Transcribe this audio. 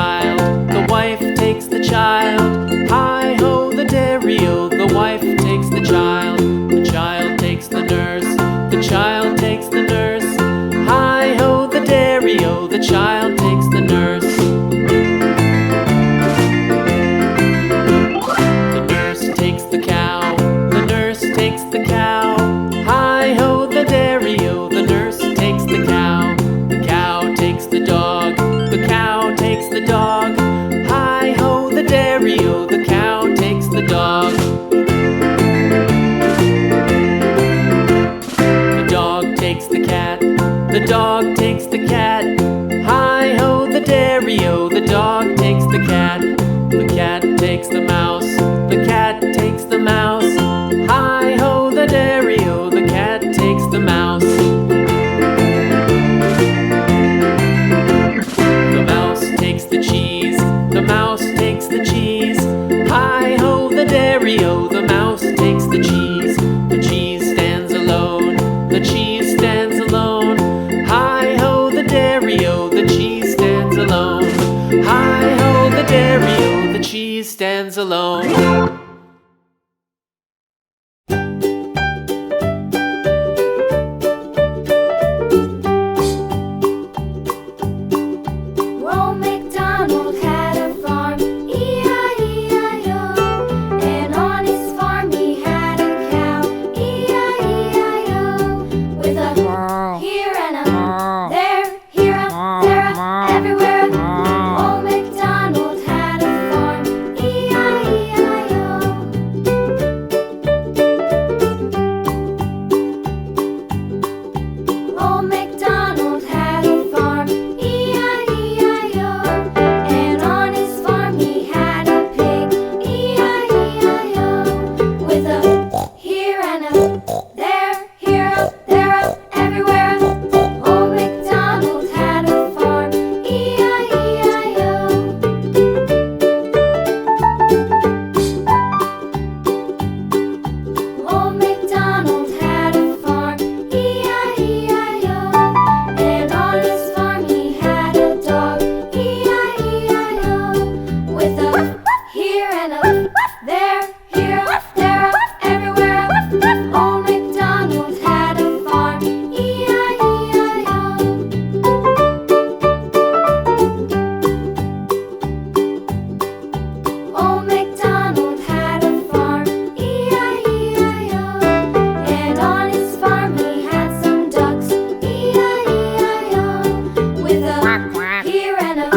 child, the wife takes the child. Hi-ho, the dairy-o, the wife takes the child takes the nurse, the child takes the nurse. Hi-ho, the dairy-o, the child takes the nurse. The nurse takes the cow, the nurse takes the cow. Hi-ho, the dairy-o, the nurse takes the cow. The cow takes the dog, the cow takes the dog. Hi-ho, the dairy-o, the cow takes the dog. The dog takes the cat, the dog takes the cat. Hi-ho, the dairy-o, the dog takes the cat. The cat takes the mouse, the cat takes the mouse. Hi-ho, the dairy-o, the cat takes the mouse. The mouse takes the cheese, the mouse takes the cheese. Hi-ho, the dairy-o, the mouse takes the cheese. The cheese stands alone, the cheese stands alone. Hi-ho, the dairy-o, the cheese stands alone. Hi-ho, the dairy-o, the cheese stands alone. Old MacDonald had a farm, E-I-E-I-O. And on his farm he had a cow, E-I-E-I-O. With a here and a there, here a, there a, everywhere. Old MacDonald had a farm, E-I-E-I-O. Old MacDonald had a farm, E-I-E-I-O. And on his farm he had a pig, E-I-E-I-O. With a here and a there, here a, there a, everywhere. Old MacDonald had a farm, E-I-E-I-O. Old MacDonald had a farm, E-I-E-I-O. And on his farm he had a dog, E-I-E-I-O. With a here and a there, here a, there a, everywhere. Old MacDonald had a farm, E-I-E-I-O. Old MacDonald had a farm, E-I-E-I-O. And on his farm he had some ducks, E-I-E-I-O. With a here and a